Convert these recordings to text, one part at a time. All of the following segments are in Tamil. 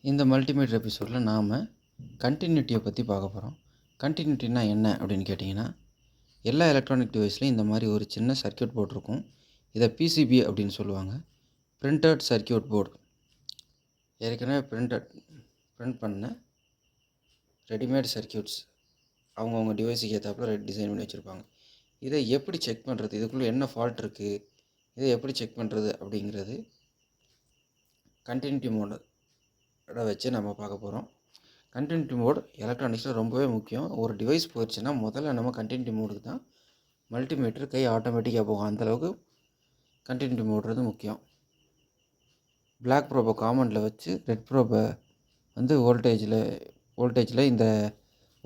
இந்த மல்டிமீட்டர் எபிசோடில் நாம் கண்டினியூட்டியை பற்றி பார்க்க போகிறோம். கண்டினியூட்டினா என்ன அப்படின்னு கேட்டிங்கன்னா, எல்லா எலக்ட்ரானிக் டிவைஸ்லையும் இந்த மாதிரி ஒரு சின்ன சர்க்யூட் போர்டு இருக்கும். இதை பிசிபி அப்படின்னு சொல்லுவாங்க. Printed circuit board. ஏற்கனவே பிரிண்ட் பண்ண ரெடிமேட் சர்க்யூட்ஸ் அவங்கவுங்க டிவைஸுக்கு ஏற்றாப்புல டிசைன் பண்ணி வச்சுருப்பாங்க. இதை எப்படி செக் பண்ணுறது, இதுக்குள்ளே என்ன ஃபால்ட் இருக்குது, இதை எப்படி செக் பண்ணுறது அப்படிங்கிறது கண்டினியூட்டி மோடு வச்சு நம்ம பார்க்க போகிறோம். கண்டினியூட்டி மோட் எலக்ட்ரானிக்ஸில் ரொம்பவே முக்கியம். ஒரு டிவைஸ் போயிடுச்சுன்னா முதல்ல நம்ம கண்டினியூட்டி மோடுக்கு தான் மல்டிமீட்டர் கை ஆட்டோமேட்டிக்காக போகும். அந்தளவுக்கு கண்டினியூட்டி மோடுறது முக்கியம். பிளாக் ப்ரோபை காமனில் வச்சு ரெட் ப்ரோபை வந்து வோல்டேஜில் இந்த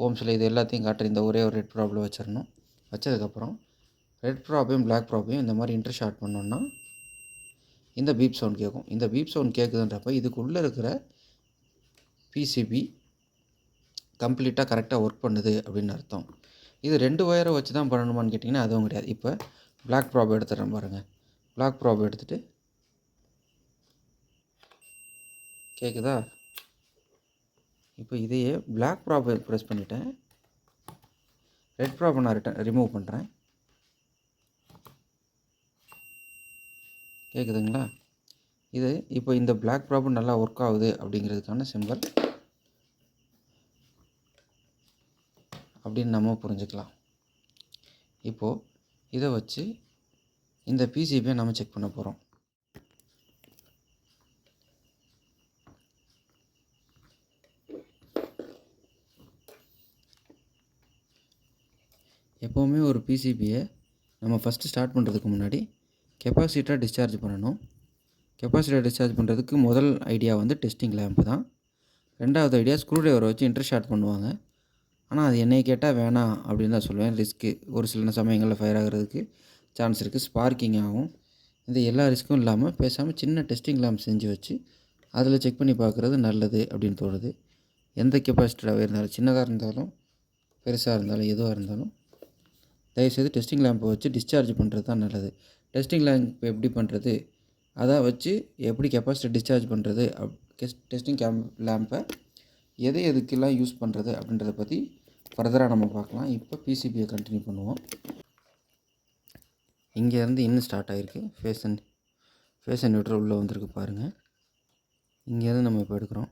ஓம்ஸில் இது எல்லாத்தையும் காட்டுற இந்த ஒரே ஒரு ரெட் ப்ராபில் வச்சிடணும். வச்சதுக்கப்புறம் ரெட் ப்ராபையும் பிளாக் ப்ராபையும் இந்த மாதிரி இன்டர்ஷார்ட் பண்ணோன்னா இந்த பீப் சவுண்ட் கேட்கும். இந்த பீப் சவுண்ட் கேட்குதுன்றப்ப இதுக்குள்ளே இருக்கிற பிசிபி கம்ப்ளீட்டாக கரெக்டாக ஒர்க் பண்ணுது அப்படின்னு அர்த்தம். இது 2 ஒயரை வச்சு தான் பண்ணணுமான்னு கேட்டிங்கன்னா அதுவும் கிடையாது. இப்போ பிளாக் ப்ராப் எடுத்துகிறேன் பாருங்கள். பிளாக் ப்ராப் எடுத்துகிட்டு கேட்குதா? இப்போ இதையே பிளாக் ப்ராப்பை ப்ரெஸ் பண்ணிவிட்டேன். ரெட் ப்ராப்பை நான் ரிமூவ் பண்ணுறேன். கேட்குதுங்களா? இது இப்போ இந்த பிளாக் ப்ராப் நல்லா ஒர்க் ஆகுது அப்படிங்கிறதுக்கான சிம்பல் அப்படின்னு நம்ம புரிஞ்சுக்கலாம். இப்போது இதை வச்சு இந்த பிசிபியை நம்ம செக் பண்ண போகிறோம். எப்போவுமே ஒரு பிசிபியை நம்ம ஃபஸ்ட்டு ஸ்டார்ட் பண்ணுறதுக்கு முன்னாடி கெப்பாசிட்டரை டிஸ்சார்ஜ் பண்ணணும். கெப்பாசிட்டரை டிஸ்சார்ஜ் பண்ணுறதுக்கு முதல் ஐடியா வந்து டெஸ்டிங் லேம்பு தான். ரெண்டாவது ஐடியா ஸ்க்ரூ ட்ரைவரை வச்சு இன்டர்ஷார்ட் பண்ணுவாங்க. ஆனால் அது என்னை கேட்டால் வேணாம் அப்படின்னு தான் சொல்லுவேன். ரிஸ்க்கு ஒரு சில சமயங்களில் ஃபயர் ஆகிறதுக்கு சான்ஸ் இருக்குது, ஸ்பார்க்கிங் ஆகும். இந்த எல்லா ரிஸ்க்கும் இல்லாமல் பேசாமல் சின்ன டெஸ்டிங் லேம்ப் செஞ்சு வச்சு அதில் செக் பண்ணி பார்க்குறது நல்லது அப்படின்னு தோணுது. எந்த கெப்பாசிட்டராகவே இருந்தாலும், சின்னதாக இருந்தாலும் பெருசாக இருந்தாலும் எதுவாக இருந்தாலும் தயவுசெய்து டெஸ்டிங் லேம்பை வச்சு டிஸ்சார்ஜ் பண்ணுறது தான் நல்லது. டெஸ்டிங் லேம்ப் எப்படி பண்ணுறது, அதை வச்சு எப்படி கெப்பாசிட்டி டிஸ்சார்ஜ் பண்ணுறது, டெஸ்டிங் லேம்பை எதுக்கெல்லாம் யூஸ் பண்ணுறது அப்படின்றத பற்றி ஃபர்தராக நம்ம பார்க்கலாம். இப்போ பிசிபியை கண்டினியூ பண்ணுவோம். இங்கேருந்து இன்னும் ஸ்டார்ட் ஆகிருக்கு. ஃபேஸ் அண்ட் நியூட்ரல் உள்ளே வந்திருக்கு பாருங்கள். இங்கேருந்து நம்ம இப்போ எடுக்கிறோம்.